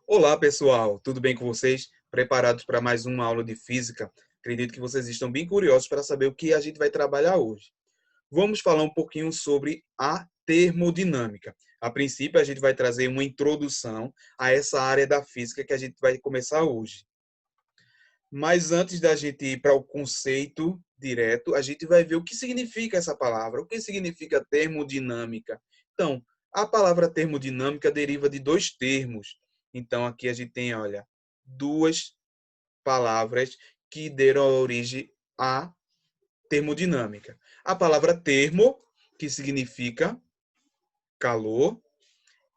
Olá, pessoal, tudo bem com vocês? Preparados para mais uma aula de física? Acredito que vocês estão bem curiosos para saber o que a gente vai trabalhar hoje. Vamos falar um pouquinho sobre a termodinâmica. A princípio, a gente vai trazer uma introdução a essa área da física que a gente vai começar hoje. Mas antes da gente ir para o conceito direto, a gente vai ver o que significa essa palavra, o que significa termodinâmica. Então, a palavra termodinâmica deriva de dois termos. Então, aqui a gente tem, olha, duas palavras que deram origem à termodinâmica. A palavra termo, que significa calor,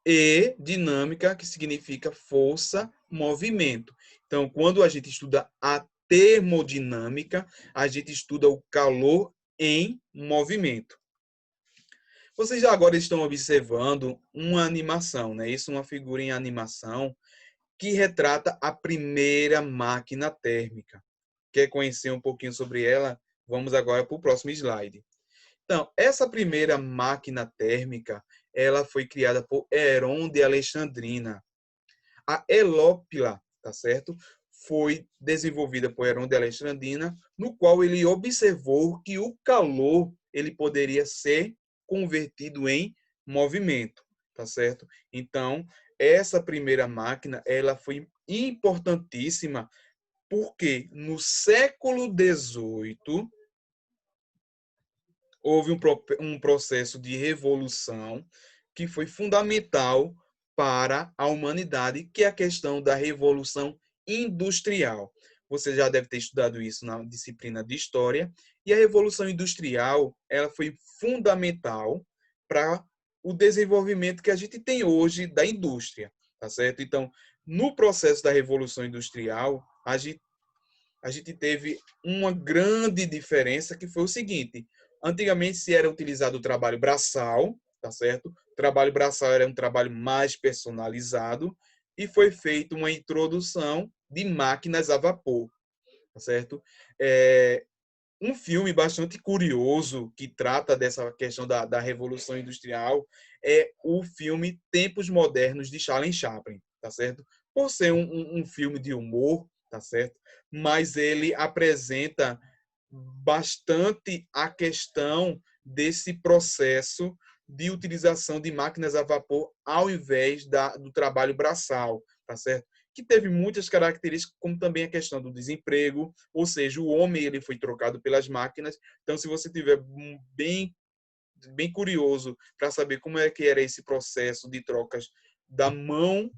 e dinâmica, que significa força, movimento. Então, quando a gente estuda a termodinâmica, a gente estuda o calor em movimento. Vocês já agora estão observando uma animação, né? Isso, uma figura em animação que retrata a primeira máquina térmica. Quer conhecer um pouquinho sobre ela? Vamos agora para o próximo slide. Então, essa primeira máquina térmica, ela foi criada por Heron de Alexandrina. A Helópila, tá certo? Foi desenvolvida por Heron de Alexandrina, no qual ele observou que o calor ele poderia ser convertido em movimento, tá certo? Então, essa primeira máquina, ela foi importantíssima porque no século XVIII houve um processo de revolução que foi fundamental para a humanidade, que é a questão da revolução industrial. Você já deve ter estudado isso na disciplina de história. E a revolução industrial, ela foi fundamental para o desenvolvimento que a gente tem hoje da indústria, tá certo? Então, no processo da revolução industrial, a gente teve uma grande diferença, que foi o seguinte: antigamente se era utilizado o trabalho braçal, tá certo? O trabalho braçal era um trabalho mais personalizado e foi feita uma introdução de máquinas a vapor, tá certo? Um filme bastante curioso que trata dessa questão da Revolução Industrial é o filme Tempos Modernos, de Charlie Chaplin, tá certo? Por ser um filme de humor, tá certo? Mas ele apresenta bastante a questão desse processo de utilização de máquinas a vapor ao invés do trabalho braçal, tá certo? Que teve muitas características, como também a questão do desemprego, ou seja, o homem ele foi trocado pelas máquinas. Então, se você tiver bem curioso para saber como é que era esse processo de trocas da mão,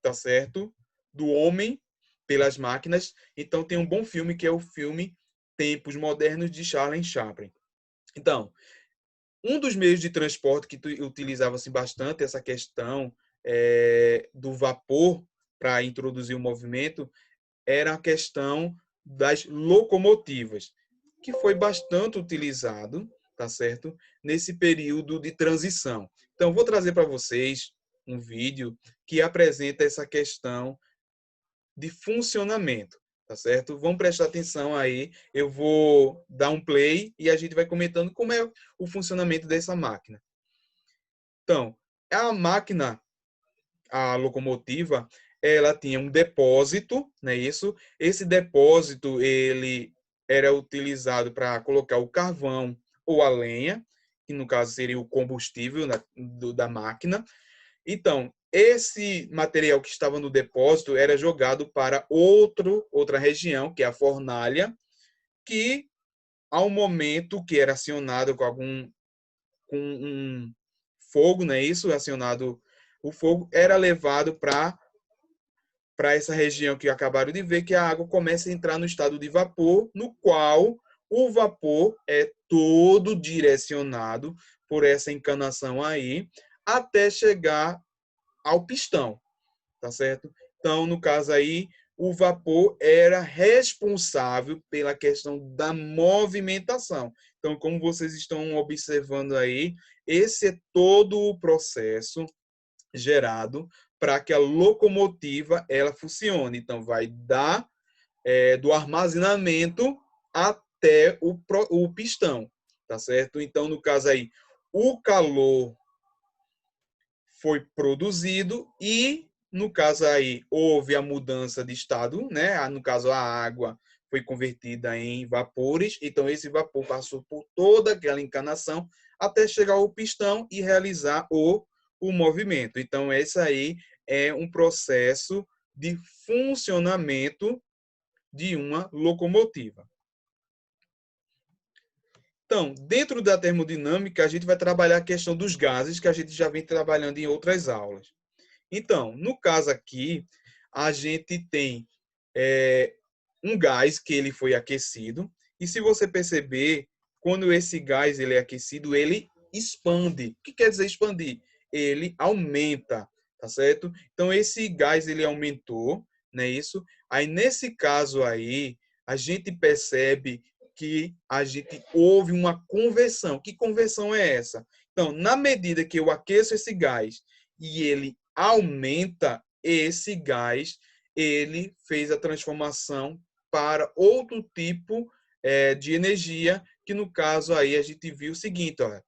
tá certo, do homem pelas máquinas, então tem um bom filme que é o filme Tempos Modernos, de Charlie Chaplin. Então, um dos meios de transporte que utilizava-se bastante essa questão do vapor para introduzir o movimento era a questão das locomotivas, que foi bastante utilizado, tá certo, nesse período de transição. Então, vou trazer para vocês um vídeo que apresenta essa questão de funcionamento, tá certo? Vamos prestar atenção aí. Eu vou dar um play e a gente vai comentando como é o funcionamento dessa máquina. Então, a máquina, a locomotiva, ela tinha um depósito, não é isso? Esse depósito ele era utilizado para colocar o carvão ou a lenha, que no caso seria o combustível da máquina. Então, esse material que estava no depósito era jogado para outra região, que é a fornalha, que ao momento que era acionado com um fogo, não é isso? Acionado o fogo, era levado para essa região que acabaram de ver, que a água começa a entrar no estado de vapor, no qual o vapor é todo direcionado por essa encanação aí, até chegar ao pistão, tá certo? Então, no caso aí, o vapor era responsável pela questão da movimentação. Então, como vocês estão observando aí, esse é todo o processo gerado para que a locomotiva ela funcione. Então, vai do armazenamento até o pistão, tá certo? Então, no caso aí, o calor foi produzido e No caso aí, houve a mudança de estado, né? No caso, a água foi convertida em vapores, então esse vapor passou por toda aquela encanação até chegar ao pistão e realizar o movimento. Então, esse aí é um processo de funcionamento de uma locomotiva. Então, dentro da termodinâmica, a gente vai trabalhar a questão dos gases, que a gente já vem trabalhando em outras aulas. Então, no caso aqui, a gente tem um gás que ele foi aquecido, e se você perceber, quando esse gás ele é aquecido, ele expande. O que quer dizer expandir? Ele aumenta, tá certo? Então, esse gás ele aumentou, não é isso? Aí, nesse caso aí, a gente percebe que a gente houve uma conversão. Que conversão é essa? Então, na medida que eu aqueço esse gás e ele aumenta, esse gás ele fez a transformação para outro tipo de energia, que no caso aí a gente viu o seguinte, ó,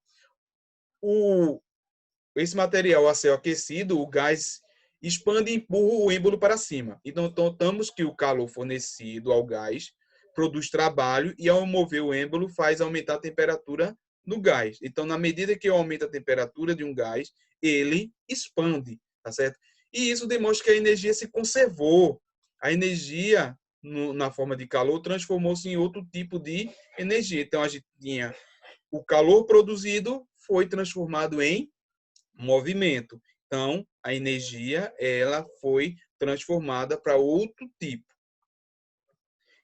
esse material a céu aquecido, o gás expande e empurra o êmbolo para cima. Então, notamos que o calor fornecido ao gás produz trabalho e, ao mover o êmbolo, faz aumentar a temperatura do gás. Então, na medida que eu aumento a temperatura de um gás, ele expande, tá certo? E isso demonstra que a energia se conservou. A energia, na forma de calor, transformou-se em outro tipo de energia. Então, a gente tinha o calor produzido foi transformado em movimento. Então, a energia ela foi transformada para outro tipo.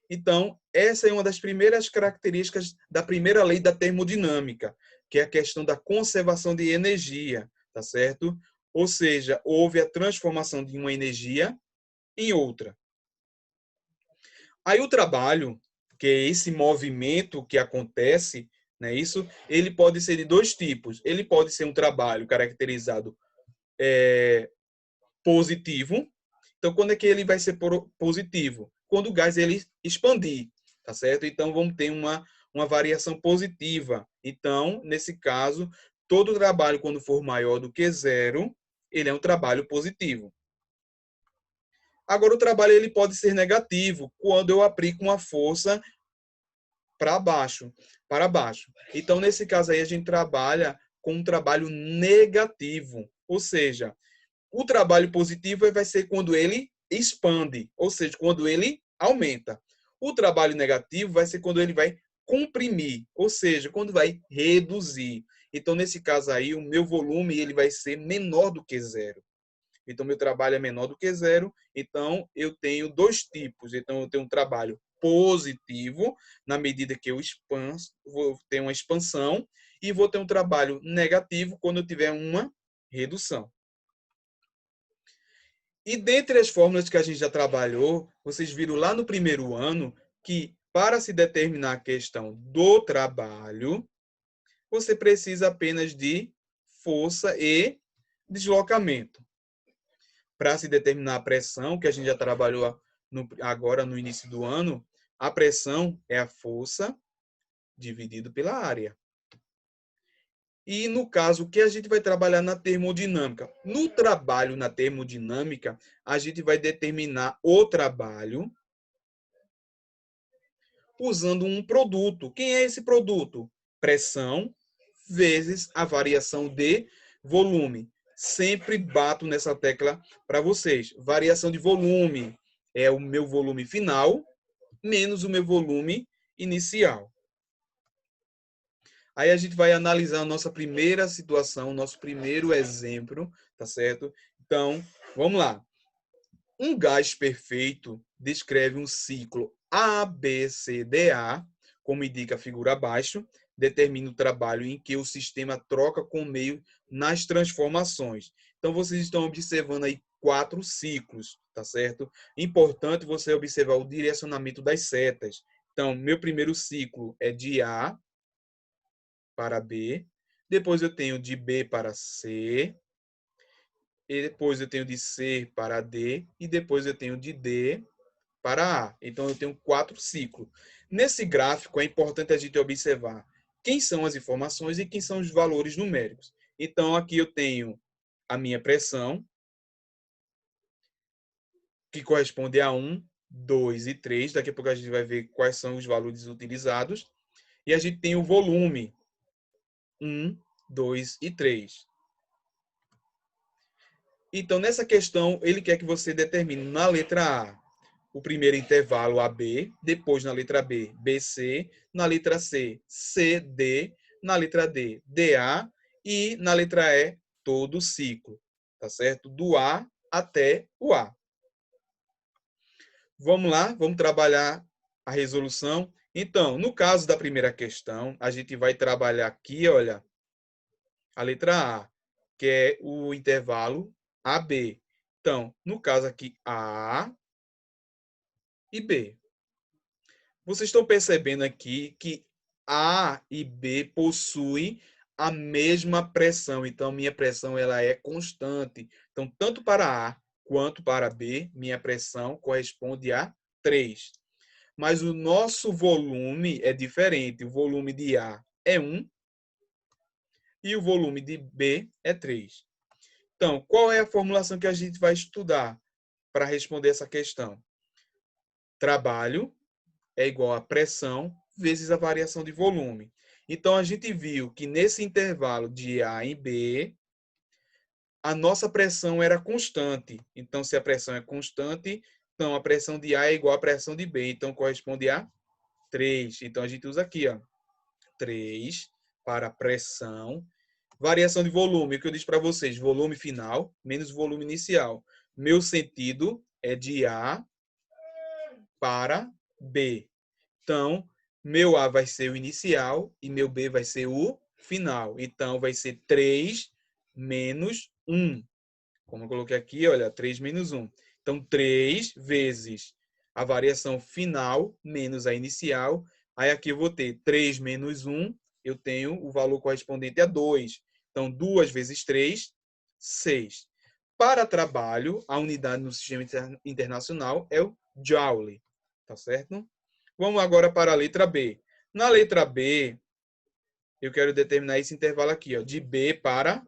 Então, essa é uma das primeiras características da primeira lei da termodinâmica, que é a questão da conservação de energia, tá certo? Ou seja, houve a transformação de uma energia em outra. Aí o trabalho, que é esse movimento que acontece, né, isso, ele pode ser de dois tipos. Ele pode ser um trabalho caracterizado positivo. Então, quando é que ele vai ser positivo? Quando o gás ele expandir, tá certo? Então, vamos ter uma variação positiva. Então, nesse caso, todo trabalho, quando for maior do que zero, ele é um trabalho positivo. Agora, o trabalho ele pode ser negativo quando eu aplico uma força para baixo, para baixo. Então, nesse caso aí, a gente trabalha com um trabalho negativo, ou seja, o trabalho positivo vai ser quando ele expande, ou seja, quando ele aumenta. O trabalho negativo vai ser quando ele vai comprimir, ou seja, quando vai reduzir. Então, nesse caso aí, o meu volume ele vai ser menor do que zero. Então, meu trabalho é menor do que zero. Então, eu tenho dois tipos. Então, eu tenho um trabalho positivo, na medida que eu expando, vou ter uma expansão, e vou ter um trabalho negativo quando eu tiver uma redução. E dentre as fórmulas que a gente já trabalhou, vocês viram lá no primeiro ano que para se determinar a questão do trabalho, você precisa apenas de força e deslocamento. Para se determinar a pressão, que a gente já trabalhou agora no início do ano, a pressão é a força dividido pela área. E, no caso, o que a gente vai trabalhar na termodinâmica? No trabalho na termodinâmica, a gente vai determinar o trabalho usando um produto. Quem é esse produto? Pressão vezes a variação de volume. Sempre bato nessa tecla para vocês. Variação de volume é o meu volume final menos o meu volume inicial. Aí a gente vai analisar a nossa primeira situação, nosso primeiro exemplo, tá certo? Então, vamos lá. Um gás perfeito descreve um ciclo ABCDA, como indica a figura abaixo, determina o trabalho em que o sistema troca com o meio nas transformações. Então, vocês estão observando aí 4 ciclos, tá certo? Importante você observar o direcionamento das setas. Então, meu primeiro ciclo é de A para B, depois eu tenho de B para C, e depois eu tenho de C para D, e depois eu tenho de D para A. Então, eu tenho 4 ciclos. Nesse gráfico, é importante a gente observar quem são as informações e quem são os valores numéricos. Então, aqui eu tenho a minha pressão, que corresponde a 1, 2 e 3. Daqui a pouco a gente vai ver quais são os valores utilizados. E a gente tem o volume 1, 2 e 3. Então, nessa questão, ele quer que você determine na letra A o primeiro intervalo AB, depois na letra B, BC, na letra C, CD, na letra D, DA e na letra E, todo o ciclo, tá certo? Do A até o A. Vamos lá, vamos trabalhar a resolução. Então, no caso da primeira questão, a gente vai trabalhar aqui, olha, a letra A, que é o intervalo AB. Então, no caso aqui, A e B. Vocês estão percebendo aqui que A e B possuem a mesma pressão. Então, minha pressão ela é constante. Então, tanto para A quanto para B, minha pressão corresponde a 3. Mas o nosso volume é diferente. O volume de A é 1 e o volume de B é 3. Então, qual é a formulação que a gente vai estudar para responder essa questão? Trabalho é igual a pressão vezes a variação de volume. Então, a gente viu que nesse intervalo de A e B, a nossa pressão era constante. Então, se a pressão é constante, então a pressão de A é igual à pressão de B. Então, corresponde a 3. Então, a gente usa aqui, ó, 3 para pressão. Variação de volume, o que eu disse para vocês, volume final menos volume inicial. Meu sentido é de A para B. Então, meu A vai ser o inicial e meu B vai ser o final. Então, vai ser 3 menos 1. Como eu coloquei aqui, olha, 3 menos 1. Então, 3 vezes a variação final menos a inicial. Aí aqui eu vou ter 3 menos 1, eu tenho o valor correspondente a 2. Então, 2 vezes 3, 6. Para trabalho, a unidade no sistema internacional é o Joule. Tá certo? Vamos agora para a letra B. Na letra B, eu quero determinar esse intervalo aqui, ó, de B para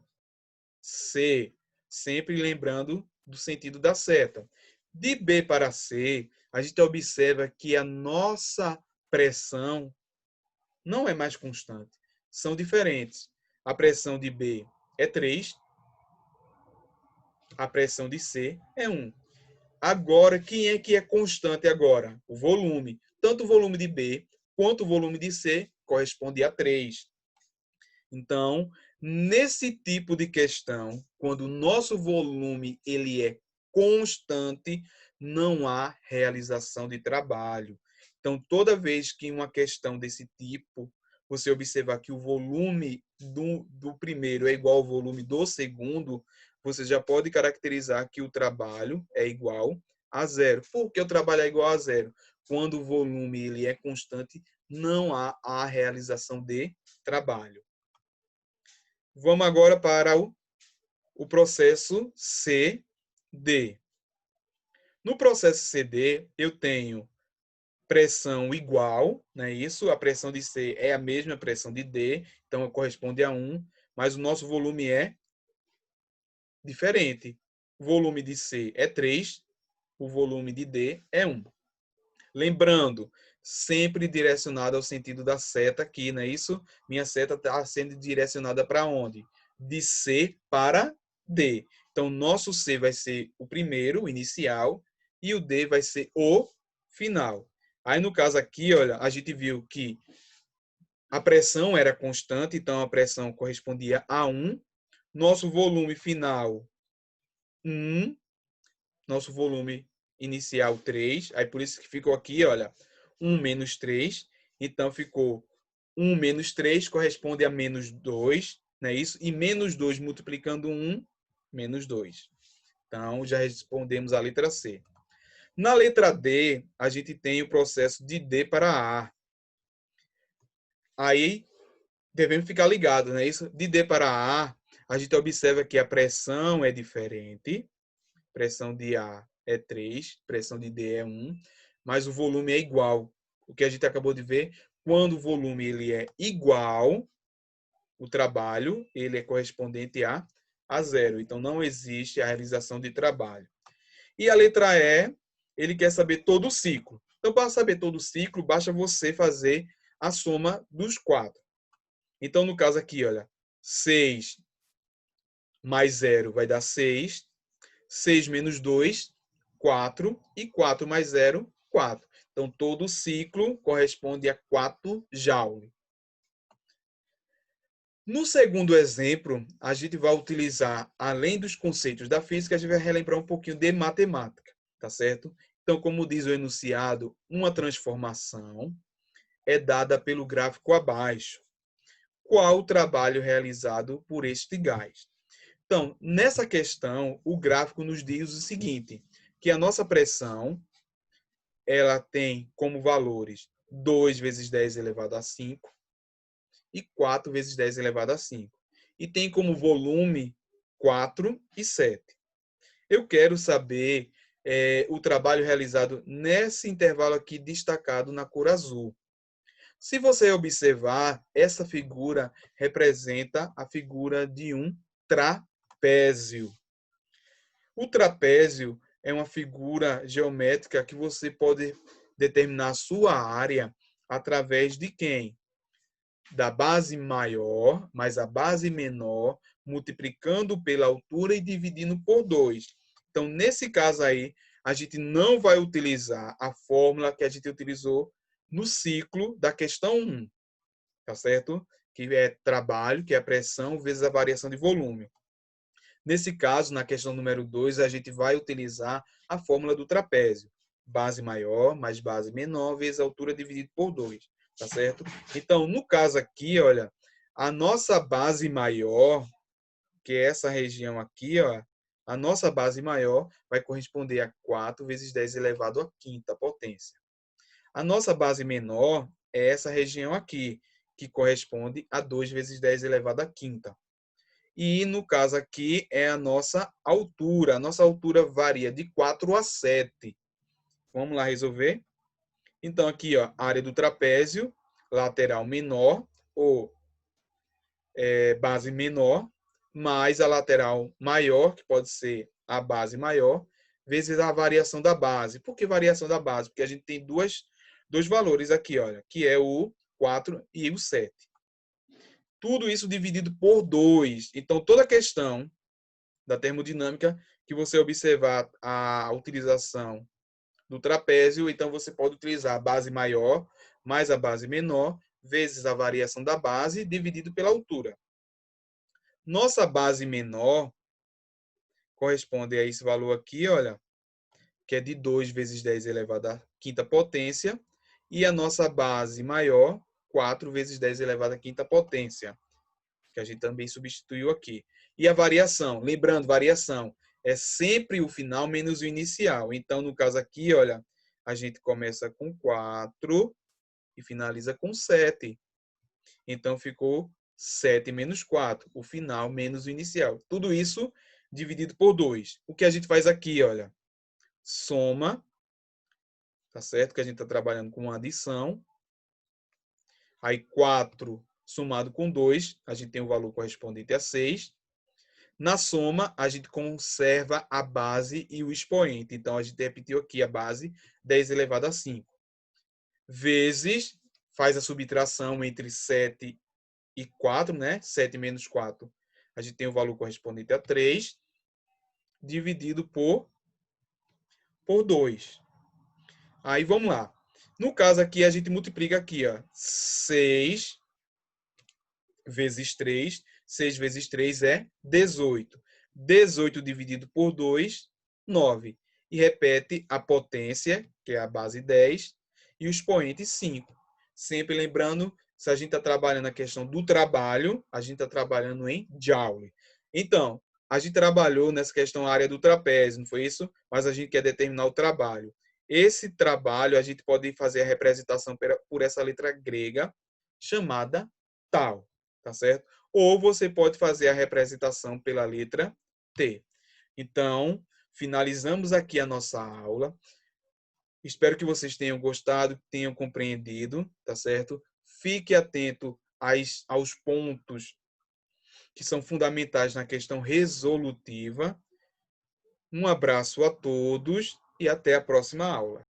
C, sempre lembrando do sentido da seta. De B para C, a gente observa que a nossa pressão não é mais constante. São diferentes. A pressão de B é 3, a pressão de C é 1. Agora, quem é que é constante agora? O volume. Tanto o volume de B quanto o volume de C corresponde a 3. Então, nesse tipo de questão, quando o nosso volume ele é constante, não há realização de trabalho. Então, toda vez que uma questão desse tipo, você observar que o volume do primeiro é igual ao volume do segundo, você já pode caracterizar que o trabalho é igual a zero. Por que o trabalho é igual a zero? Quando o volume ele é constante, não há a realização de trabalho. Vamos agora para o processo CD. No processo CD, eu tenho pressão igual, né? Isso, a pressão de C é a mesma pressão de D, então corresponde a 1, mas o nosso volume é diferente. O volume de C é 3, o volume de D é 1. Lembrando, sempre direcionado ao sentido da seta aqui, não é isso? Minha seta está sendo direcionada para onde? De C para D. Então, nosso C vai ser o primeiro, o inicial, e o D vai ser o final. Aí, no caso aqui, olha, a gente viu que a pressão era constante, então a pressão correspondia a 1. Nosso volume final, 1. Nosso volume inicial 3, aí por isso que ficou aqui, olha, 1 menos 3, então ficou 1 menos 3 corresponde a menos 2, não é isso? E menos 2 multiplicando 1, menos 2. Então, já respondemos a letra C. Na letra D, a gente tem o processo de D para A. Aí, devemos ficar ligados, não é isso? De D para a gente observa que a pressão é diferente, pressão de A é 3, pressão de D é 1, mas o volume é igual. O que a gente acabou de ver, quando o volume ele é igual, o trabalho ele é correspondente a zero. Então, não existe a realização de trabalho. E a letra E, ele quer saber todo o ciclo. Então, para saber todo o ciclo, basta você fazer a soma dos 4. Então, no caso aqui, olha, 6 mais 0 vai dar 6. 6 menos 2, 4. E 4 mais 0, 4. Então, todo o ciclo corresponde a 4 joules. No segundo exemplo, a gente vai utilizar, além dos conceitos da física, a gente vai relembrar um pouquinho de matemática, tá certo? Então, como diz o enunciado, uma transformação é dada pelo gráfico abaixo. Qual o trabalho realizado por este gás? Então, nessa questão, o gráfico nos diz o seguinte, que a nossa pressão, ela tem como valores 2 vezes 10 elevado a 5 e 4 vezes 10 elevado a 5. E tem como volume 4 e 7. Eu quero saber o trabalho realizado nesse intervalo aqui destacado na cor azul. Se você observar, essa figura representa a figura de um trapézio. O trapézio é uma figura geométrica que você pode determinar a sua área através de quem? Da base maior mais a base menor, multiplicando pela altura e dividindo por 2. Então, nesse caso aí, a gente não vai utilizar a fórmula que a gente utilizou no ciclo da questão 1, tá certo? Que é trabalho, que é a pressão vezes a variação de volume. Nesse caso, na questão número 2, a gente vai utilizar a fórmula do trapézio. Base maior mais base menor vezes a altura dividido por 2. Tá certo? Então, no caso aqui, olha, a nossa base maior, que é essa região aqui, ó, a nossa base maior vai corresponder a 4 vezes 10 elevado à quinta potência. A nossa base menor é essa região aqui, que corresponde a 2 vezes 10 elevado à quinta. E, no caso aqui, é a nossa altura. A nossa altura varia de 4 a 7. Vamos lá resolver? Então, aqui, ó, a área do trapézio, lateral menor, ou base menor, mais a lateral maior, que pode ser a base maior, vezes a variação da base. Por que variação da base? Porque a gente tem dois valores aqui, olha, que é o 4 e o 7. Tudo isso dividido por 2. Então, toda a questão da termodinâmica que você observar a utilização do trapézio, então você pode utilizar a base maior mais a base menor vezes a variação da base dividido pela altura. Nossa base menor corresponde a esse valor aqui, olha, que é de 2 vezes 10 elevado à quinta potência, e a nossa base maior, 4 vezes 10 elevado à quinta potência, que a gente também substituiu aqui. E a variação, lembrando, variação é sempre o final menos o inicial. Então, no caso aqui, olha, a gente começa com 4 e finaliza com 7. Então, ficou 7 menos 4, o final menos o inicial. Tudo isso dividido por 2. O que a gente faz aqui, olha, soma, tá certo? Que a gente está trabalhando com uma adição. Aí, 4 somado com 2, a gente tem o valor correspondente a 6. Na soma, a gente conserva a base e o expoente. Então, a gente repetiu aqui a base, 10 elevado a 5. Vezes, faz a subtração entre 7 e 4, né? 7 menos 4. A gente tem o valor correspondente a 3, dividido por 2. Aí, vamos lá. No caso aqui, a gente multiplica aqui, ó, 6 vezes 3. 6 vezes 3 é 18. 18 dividido por 2, 9. E repete a potência, que é a base 10, e o expoente 5. Sempre lembrando, se a gente está trabalhando a questão do trabalho, a gente está trabalhando em joule. Então, a gente trabalhou nessa questão área do trapézio, não foi isso? Mas a gente quer determinar o trabalho. Esse trabalho, a gente pode fazer a representação por essa letra grega, chamada tal, tá certo? Ou você pode fazer a representação pela letra T. Então, finalizamos aqui a nossa aula. Espero que vocês tenham gostado, tenham compreendido, tá certo? Fique atento aos pontos que são fundamentais na questão resolutiva. Um abraço a todos e até a próxima aula.